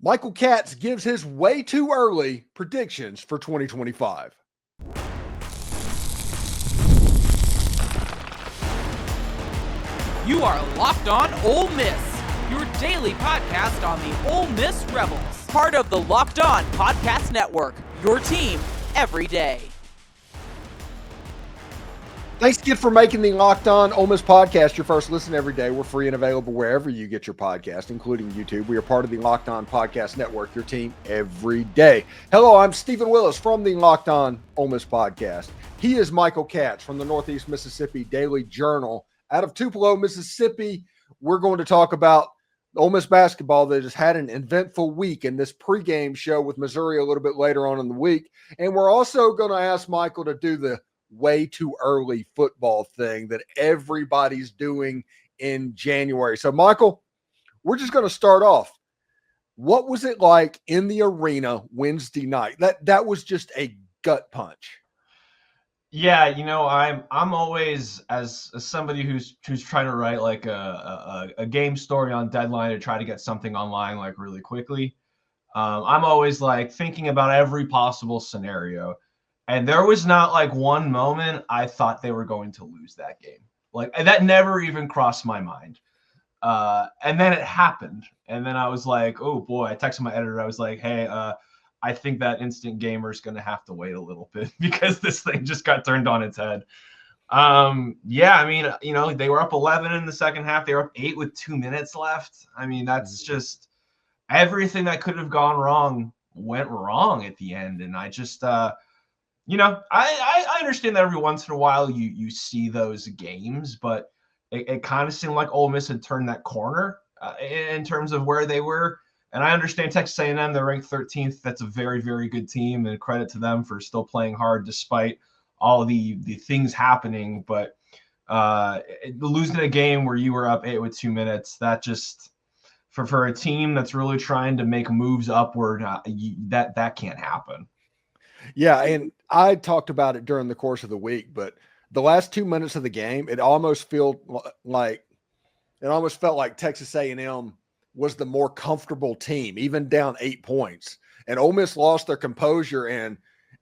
Michael Katz gives his way too early predictions for 2025. You are Locked On Ole Miss, your daily podcast on the Ole Miss Rebels. Part of the Locked On Podcast Network, your team every day. Thanks again for making the Locked On Ole Miss podcast your first listen every day. We're free and available wherever you get your podcast, including YouTube. We are part of the Locked On Podcast Network, your team every day. Hello, I'm Steven Willis from the Locked On Ole Miss podcast. He is Michael Katz from the Northeast Mississippi Daily Journal out of Tupelo, Mississippi. We're going to talk about Ole Miss basketball that has had an eventful week in this pregame show with Missouri a little bit later on in the week. And we're also going to ask Michael to do the way too early football thing that everybody's doing in January. So, Michael, we're just going to start off. What was it like in the arena Wednesday night? That was just a gut punch. Yeah, I'm always as somebody who's trying to write like a game story on deadline to try to get something online like really quickly. I'm always like thinking about every possible scenario. And there was not like one moment I thought they were going to lose that game. Like that never even crossed my mind. And then it happened. And then I was like, oh boy, I texted my editor. I was like, hey, I think that Instant Gamer is going to have to wait a little bit because this thing just got turned on its head. Yeah, I mean, they were up 11 in the second half. They were up 8 with 2 minutes left. I mean, that's just everything that could have gone wrong went wrong at the end. And I just, I understand that every once in a while you see those games, but it kind of seemed like Ole Miss had turned that corner in terms of where they were. And I understand Texas A&M, they're ranked 13th. That's a very, very good team, and credit to them for still playing hard despite all the things happening. But losing a game where you were up 8 with 2 minutes, that just for a team that's really trying to make moves upward, that can't happen. Yeah, and I talked about it during the course of the week, but the last 2 minutes of the game, it almost felt like Texas A&M was the more comfortable team, even down 8 points. And Ole Miss lost their composure,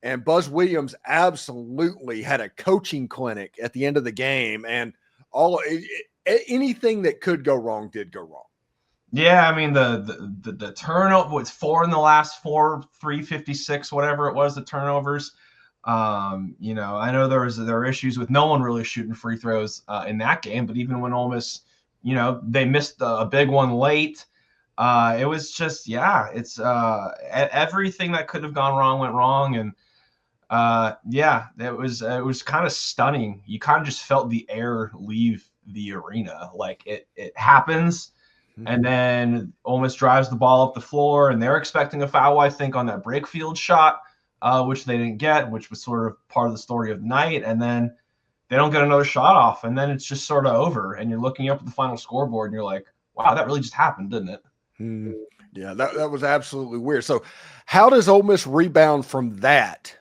and Buzz Williams absolutely had a coaching clinic at the end of the game, and anything that could go wrong did go wrong. Yeah, I mean the turnover was 4 in the last 4, 356, whatever it was, the turnovers. I know there were issues with no one really shooting free throws in that game, but even when Ole Miss, they missed a big one late. It was just, it's everything that could have gone wrong went wrong, and it was kind of stunning. You kind of just felt the air leave the arena, like it happens. And then Ole Miss drives the ball up the floor, and they're expecting a foul, I think, on that breakfield shot, which they didn't get, which was sort of part of the story of the night. And then they don't get another shot off, and then it's just sort of over. And you're looking up at the final scoreboard, and you're like, wow, that really just happened, didn't it? Yeah, that was absolutely weird. So how does Ole Miss rebound from that?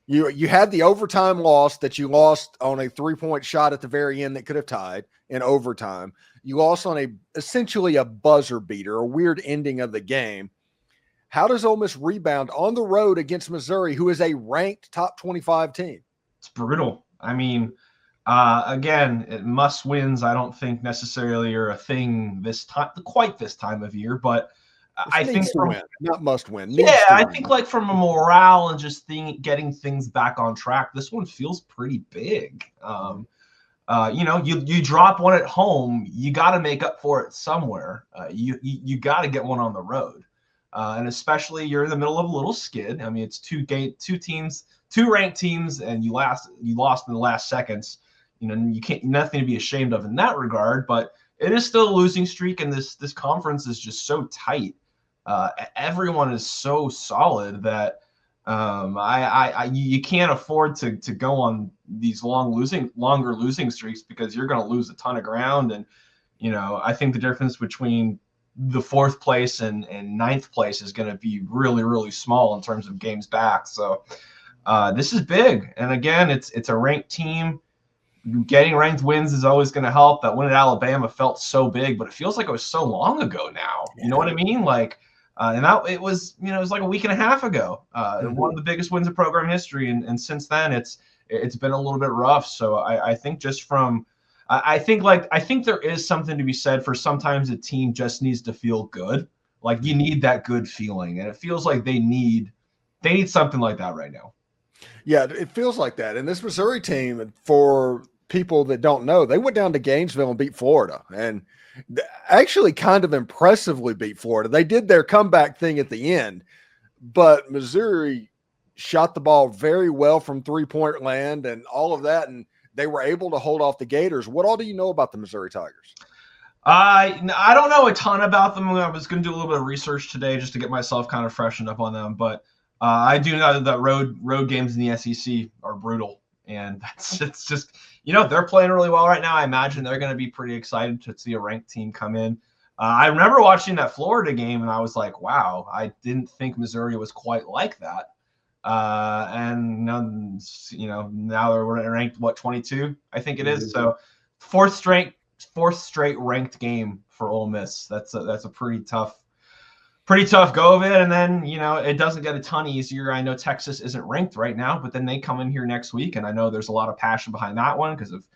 You had the overtime loss that you lost on a 3-point shot at the very end that could have tied in overtime. You lost on essentially a buzzer beater, a weird ending of the game. How does Ole Miss rebound on the road against Missouri, who is a ranked top 25 team? It's brutal. I mean, again, must wins, I don't think necessarily are a thing quite this time of year, but I think not must win. I think like from a morale and just getting things back on track, this one feels pretty big. You drop one at home, you got to make up for it somewhere. You got to get one on the road, and especially you're in the middle of a little skid. I mean, it's two ranked teams, and you lost in the last seconds. You can't nothing to be ashamed of in that regard. But it is still a losing streak, and this conference is just so tight. Everyone is so solid that you can't afford to go on these longer losing streaks because you're going to lose a ton of ground. And I think the difference between the 4th place and 9th place is going to be really, really small in terms of games back. So this is big. And again, it's a ranked team. Getting ranked wins is always going to help. That win at Alabama felt so big, but it feels like it was so long ago now. You know what I mean? Like And it was like a week and a half ago. One of the biggest wins in program history, and since then it's been a little bit rough. So I think I think there is something to be said for sometimes a team just needs to feel good. Like you need that good feeling, and it feels like they need something like that right now. Yeah, it feels like that. And this Missouri team, for people that don't know, they went down to Gainesville and beat Florida, and actually kind of impressively beat Florida. They did their comeback thing at the end, but Missouri shot the ball very well from three-point land and all of that, and they were able to hold off the Gators. What all do you know about the Missouri Tigers? I don't know a ton about them. I was going to do a little bit of research today just to get myself kind of freshened up on them, but I do know that road games in the SEC are brutal, and it's just they're playing really well right now. I imagine they're going to be pretty excited to see a ranked team come in. I remember watching that Florida game, and I was like, wow, I didn't think Missouri was quite like that. And now they're ranked 22, I think it is. So fourth straight ranked game for Ole Miss. That's a pretty tough go of it. And then it doesn't get a ton easier. I know Texas isn't ranked right now, but then they come in here next week, and I know there's a lot of passion behind that one because of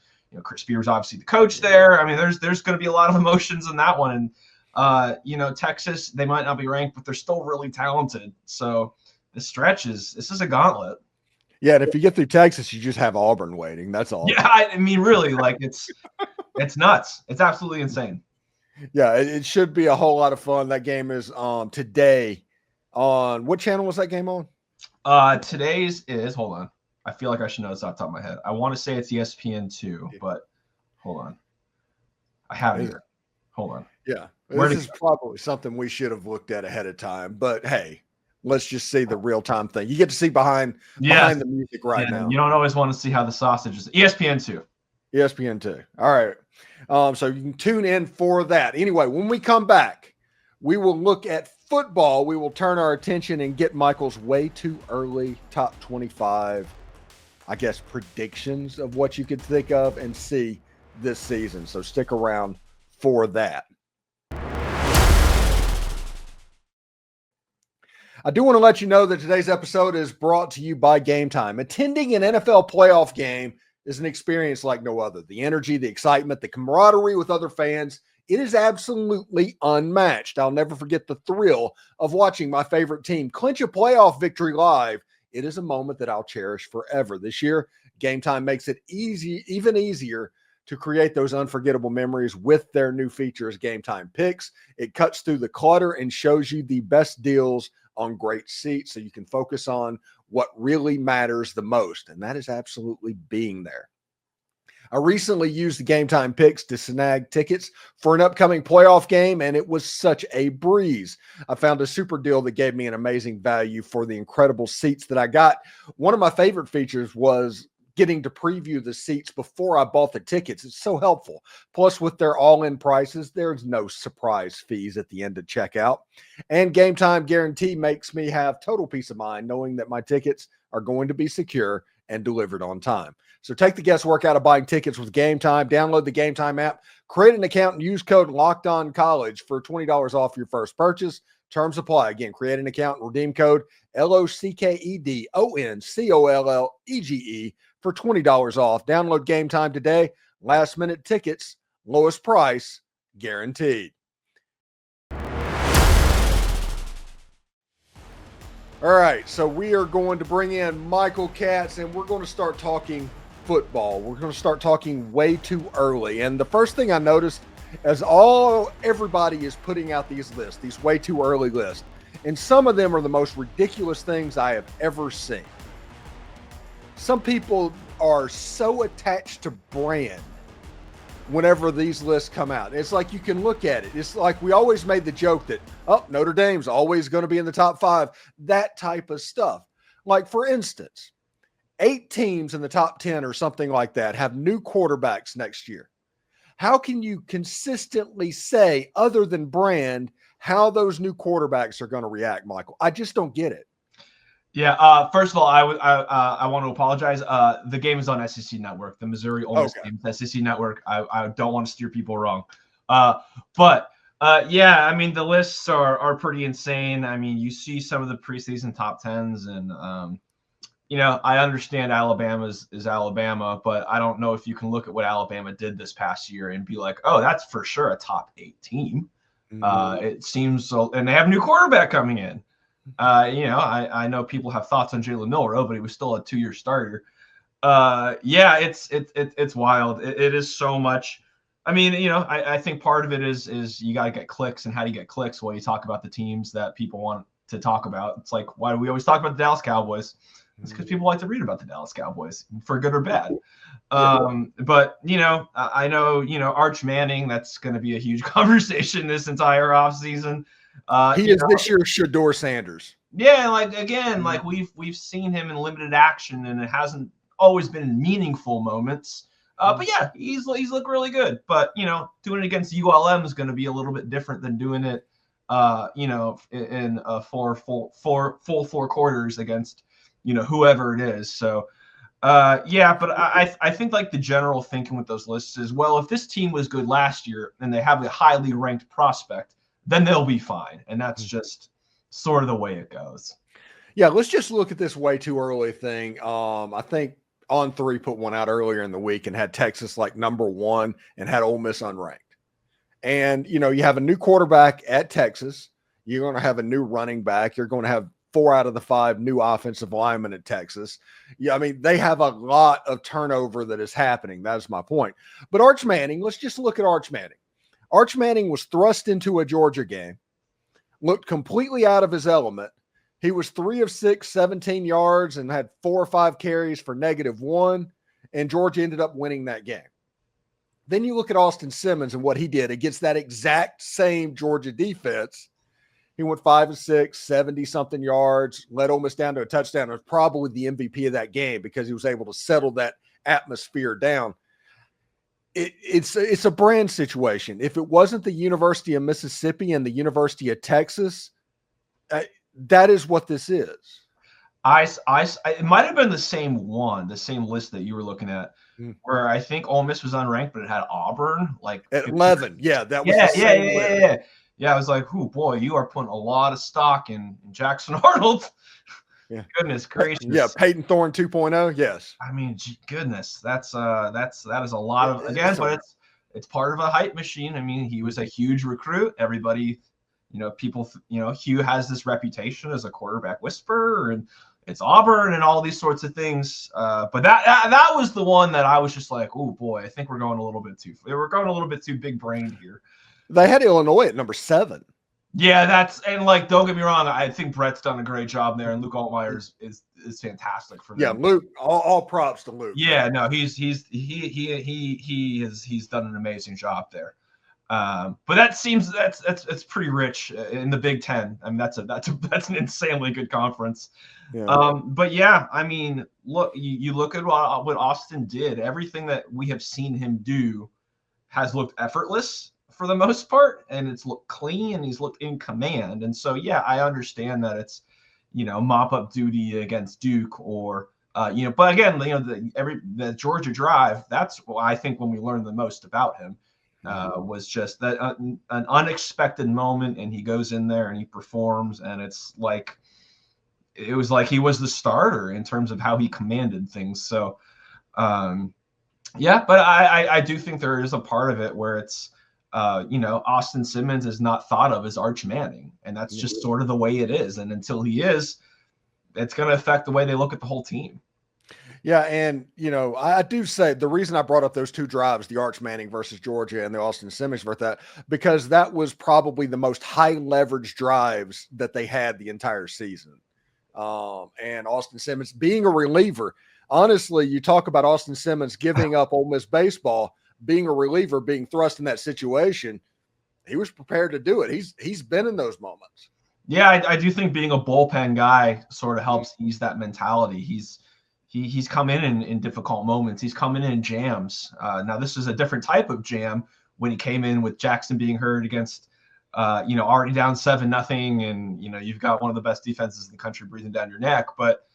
Chris Spears, obviously the coach there. I mean, there's going to be a lot of emotions in that one. And Texas, they might not be ranked, but they're still really talented. So this is a gauntlet. Yeah, and if you get through Texas, you just have Auburn waiting. That's all. Yeah, I mean, really, like it's nuts. It's absolutely insane. Yeah, it should be a whole lot of fun. That game is today on what channel was that game on? Today's is, hold on. I feel like I should know this off the top of my head. I want to say it's ESPN2, but hold on. I have it here. Hold on. Yeah, this is probably something we should have looked at ahead of time, but hey, let's just see the real-time thing. You get to see behind the music right now. You don't always want to see how the sausage is. ESPN2. ESPN2. All right. So you can tune in for that. Anyway, when we come back, we will look at football. We will turn our attention and get Michael's way too early top 25, I guess, predictions of what you could think of and see this season. So stick around for that. I do want to let you know that today's episode is brought to you by Game Time. Attending an NFL playoff game is an experience like no other. The energy, the excitement, the camaraderie with other fans, it is absolutely unmatched. I'll never forget the thrill of watching my favorite team clinch a playoff victory live. It is a moment that I'll cherish forever. This year, Game Time makes it even easier to create those unforgettable memories with their new features, Game Time Picks. It cuts through the clutter and shows you the best deals on great seats so you can focus on what really matters the most, and that is absolutely being there. I recently used the Game Time Picks to snag tickets for an upcoming playoff game, and it was such a breeze. I found a super deal that gave me an amazing value for the incredible seats that I got. One of my favorite features was getting to preview the seats before I bought the tickets. It's so helpful. Plus, with their all-in prices, there's no surprise fees at the end of checkout. And Game Time Guarantee makes me have total peace of mind knowing that my tickets are going to be secure and delivered on time. So take the guesswork out of buying tickets with Game Time. Download the Game Time app, create an account, and use code LOCKEDONCollege for $20 off your first purchase. Terms apply. Again, create an account and redeem code LOCKEDONCOLLEGE for $20 off. Download Game Time today. Last minute tickets, lowest price guaranteed. All right, so we are going to bring in Michael Katz, and we're going to start talking football. We're going to start talking way too early. And the first thing I noticed as everybody is putting out these lists, these way too early lists, and some of them are the most ridiculous things I have ever seen. Some people are so attached to brand whenever these lists come out. It's like you can look at it. It's like we always made the joke that, Notre Dame's always going to be in the top 5, that type of stuff. Like, for instance, 8 teams in the top 10 or something like that have new quarterbacks next year. How can you consistently say, other than brand, how those new quarterbacks are going to react, Michael? I just don't get it. Yeah. First of all, I want to apologize. The game is on SEC Network. The Missouri Ole Miss game is SEC Network. I don't want to steer people wrong. But Yeah, I mean, the lists are pretty insane. I mean, you see some of the preseason top tens, and I understand Alabama is Alabama, but I don't know if you can look at what Alabama did this past year and be like, oh, that's for sure a top 8 team. It seems so, and they have a new quarterback coming in. I know people have thoughts on Jalen Milroe, but he was still a 2-year starter. Yeah, it's wild. It is so much. I mean, I think part of it is you got to get clicks, and how do you get clicks? Well, you talk about the teams that people want to talk about. It's like, why do we always talk about the Dallas Cowboys? It's because people like to read about the Dallas Cowboys, for good or bad. But I know Arch Manning. That's going to be a huge conversation this entire offseason. He is this year's Shador Sanders. Yeah, like we've seen him in limited action, and it hasn't always been in meaningful moments. But yeah, he's looked really good. But doing it against ULM is going to be a little bit different than doing it, in full 4 quarters against whoever it is. So yeah, but I think like the general thinking with those lists is, well, if this team was good last year and they have a highly ranked prospect, then they'll be fine, and that's just sort of the way it goes. Yeah, let's just look at this way too early thing. I think On3 put one out earlier in the week and had Texas like number 1 and had Ole Miss unranked. And, you have a new quarterback at Texas. You're going to have a new running back. You're going to have 4 out of the 5 new offensive linemen at Texas. Yeah, I mean, they have a lot of turnover that is happening. That is my point. But Arch Manning, let's just look at Arch Manning. Arch Manning was thrust into a Georgia game, looked completely out of his element. He was 3 of 6, 17 yards, and had 4 or 5 carries for -1, and Georgia ended up winning that game. Then you look at Austin Simmons and what he did against that exact same Georgia defense. He went 5 of 6, 70-something yards, led Ole Miss down to a touchdown. It was probably the MVP of that game because he was able to settle that atmosphere down. It's a brand situation. If it wasn't the University of Mississippi and the University of Texas, that is what this is. It might have been the same list that you were looking at, where I think Ole Miss was unranked, but it had Auburn like at 11. Yeah, that was yeah. I was like, oh boy, you are putting a lot of stock in Jackson Arnold. Yeah. Goodness gracious. Yeah, Peyton Thorne 2.0. Yes. I mean, goodness, that is a lot of but it's part of a hype machine. I mean, he was a huge recruit. Everybody, people, Hugh has this reputation as a quarterback whisperer, and it's Auburn and all these sorts of things. But that was the one that I was just like, oh boy, I think we're going a little bit too big brained here. They had Illinois at number 7. Yeah, and like, don't get me wrong, I think Brett's done a great job there, and Luke Altmaier is fantastic for them. Yeah, Luke, all props to Luke. Yeah, no, he's done an amazing job there. But that's pretty rich in the Big Ten. I mean, that's an insanely good conference. Yeah. But yeah, I mean, look, you look at what Austin did. Everything that we have seen him do has looked effortless for the most part, and it's looked clean, and he's looked in command. And so, yeah, I understand that it's, mop up duty against Duke or, but again, the Georgia drive, that's what I think when we learned the most about him, was just that an unexpected moment, and he goes in there and he performs, and it was like he was the starter in terms of how he commanded things. So, yeah, but I do think there is a part of it where it's, Austin Simmons is not thought of as Arch Manning, and that's just sort of the way it is. And until he is, it's going to affect the way they look at the whole team. Yeah. And, I do say the reason I brought up those 2 drives, the Arch Manning versus Georgia and the Austin Simmons versus that, because that was probably the most high leverage drives that they had the entire season. And Austin Simmons being a reliever, honestly, you talk about Austin Simmons giving up Ole Miss baseball, being a reliever, being thrust in that situation, he was prepared to do it. He's been in those moments. Yeah, I do think being a bullpen guy sort of helps ease that mentality. He's come in difficult moments. He's come in jams. Now this is a different type of jam when he came in with Jackson being hurt against, already down 7-0, and you've got one of the best defenses in the country breathing down your neck. But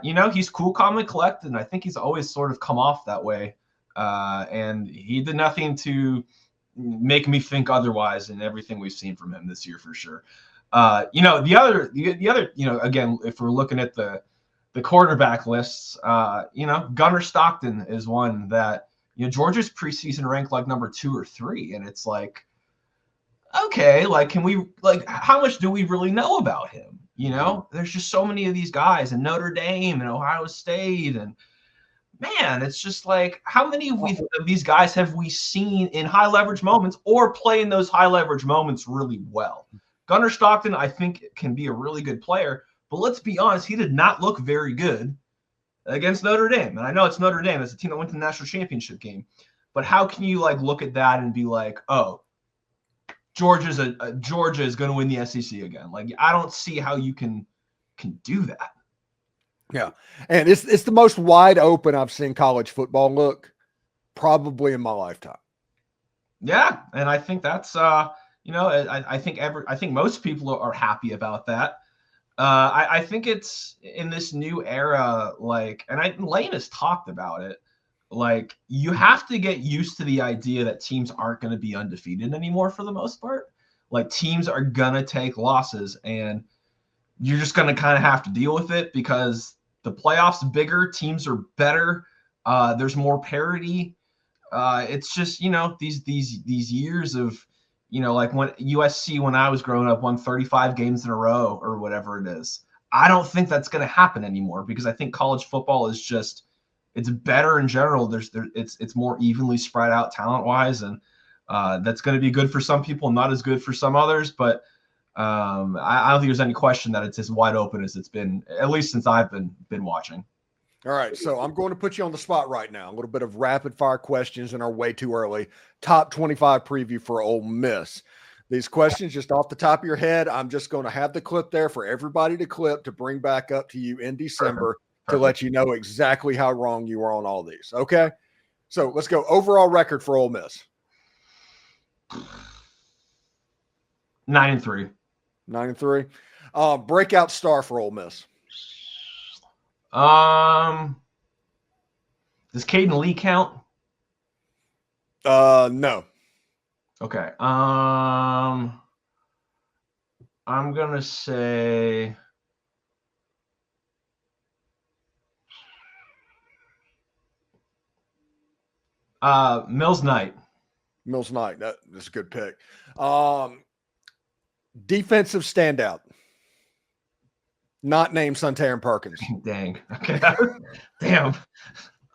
he's cool, calm, and collected, and I think he's always sort of come off that way. And he did nothing to make me think otherwise in everything we've seen from him this year for sure. The other, again, if we're looking at the quarterback lists, Gunnar Stockton is one that, Georgia's preseason ranked like number 2 or 3. And it's like, okay, like, how much do we really know about him? There's just so many of these guys, and Notre Dame and Ohio State, and man, it's just like, how many of these guys have we seen in high leverage moments or play in those high leverage moments really well? Gunnar Stockton, I think, can be a really good player, but let's be honest, he did not look very good against Notre Dame. And I know it's Notre Dame, it's a team that went to the national championship game, but how can you look at that and be like, oh, Georgia is going to win the SEC again? Like, I don't see how you can do that. Yeah, and it's the most wide open I've seen college football look probably in my lifetime. Yeah, and I think that's I think most people are happy about that. I think it's in this new era, Lane has talked about it. Like, you have to get used to the idea that teams aren't going to be undefeated anymore for the most part. Like, teams are going to take losses, and you're just going to kind of have to deal with it because the playoffs are bigger, teams are better, there's more parity. It's just, these years of, like when USC, when I was growing up, won 35 games in a row or whatever it is. I don't think that's going to happen anymore because I think college football is just, it's better in general. It's more evenly spread out talent-wise, and that's going to be good for some people, not as good for some others. But I don't think there's any question that it's as wide open as it's been, at least since I've been watching. All right, so I'm going to put you on the spot right now. A little bit of rapid-fire questions in our way too early top 25 preview for Ole Miss. These questions just off the top of your head. I'm just going to have the clip there for everybody to clip to bring back up to you in December. Perfect. To let you know exactly how wrong you were on all these. Okay, so let's go. Overall record for Ole Miss. 9-3. 9-3. Breakout star for Ole Miss. Does Caden Lee count? No. Okay. I'm gonna say Mills Knight. Mills Knight. That's a good pick. Defensive standout. Not named Suntaran Perkins. Dang. Okay. Damn.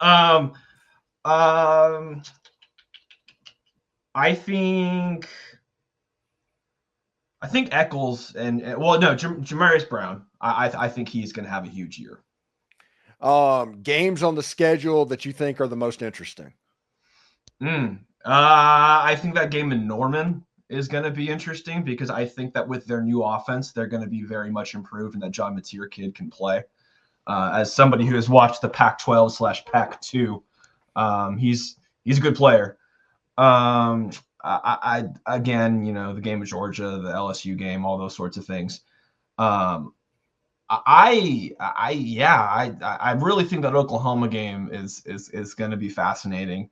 I think Eccles and Jamarius Brown. I think he's going to have a huge year. Games on the schedule that you think are the most interesting. I think that game in Norman is going to be interesting because I think that with their new offense, they're going to be very much improved, and that John Mateer kid can play. As somebody who has watched the Pac-12/Pac-2, he's a good player. I again, the game of Georgia, the LSU game, all those sorts of things. I really think that Oklahoma game is going to be fascinating.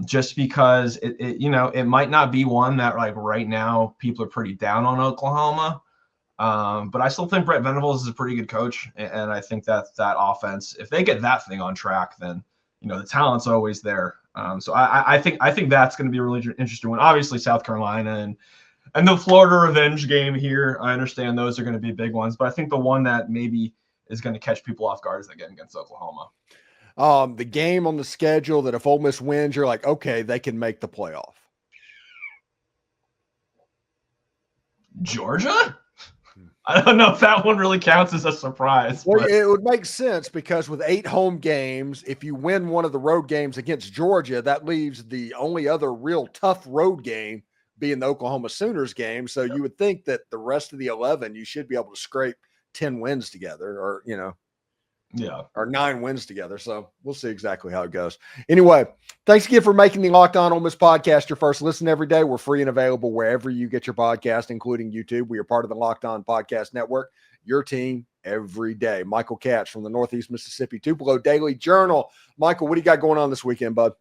Just because it might not be one that right now people are pretty down on Oklahoma. But I still think Brett Venables is a pretty good coach. And I think that offense, if they get that thing on track, then, the talent's always there. So I think that's going to be a really interesting one. Obviously South Carolina and the Florida revenge game here, I understand those are going to be big ones, but I think the one that maybe is going to catch people off guard is that game against Oklahoma. The game on the schedule that if Ole Miss wins, you're like, okay, they can make the playoff. Georgia? I don't know if that one really counts as a surprise. Well, it would make sense because with 8 home games, if you win one of the road games against Georgia, that leaves the only other real tough road game being the Oklahoma Sooners game. So you would think that the rest of the 11, you should be able to scrape 10 wins together or, or 9 wins together. So we'll see exactly how it goes. Anyway, thanks again for making the Locked On Ole Miss podcast your first listen every day. We're free and available wherever you get your podcast, including YouTube. We are part of the Locked On Podcast Network, your team every day. Michael Katz from the Northeast Mississippi Tupelo Daily Journal. Michael, what do you got going on this weekend, bud?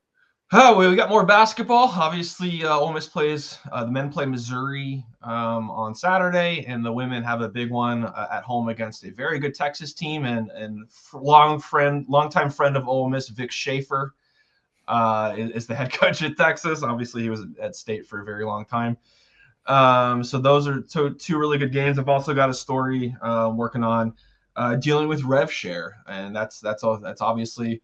Oh, we got more basketball. Obviously, Ole Miss plays. The men play Missouri on Saturday, and the women have a big one at home against a very good Texas team. And longtime friend of Ole Miss, Vic Schaefer, is the head coach at Texas. Obviously, he was at State for a very long time. So those are two really good games. I've also got a story working on dealing with rev share, and that's obviously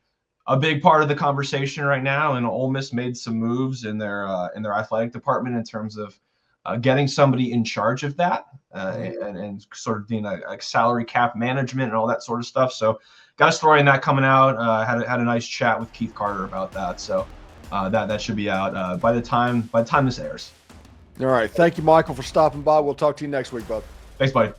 a big part of the conversation right now. And Ole Miss made some moves in their athletic department in terms of getting somebody in charge of that and sort of doing like salary cap management and all that sort of stuff. So got a story on that coming out. Had a nice chat with Keith Carter about that. So that should be out by the time this airs. All right. Thank you, Michael, for stopping by. We'll talk to you next week, bud. Thanks, buddy.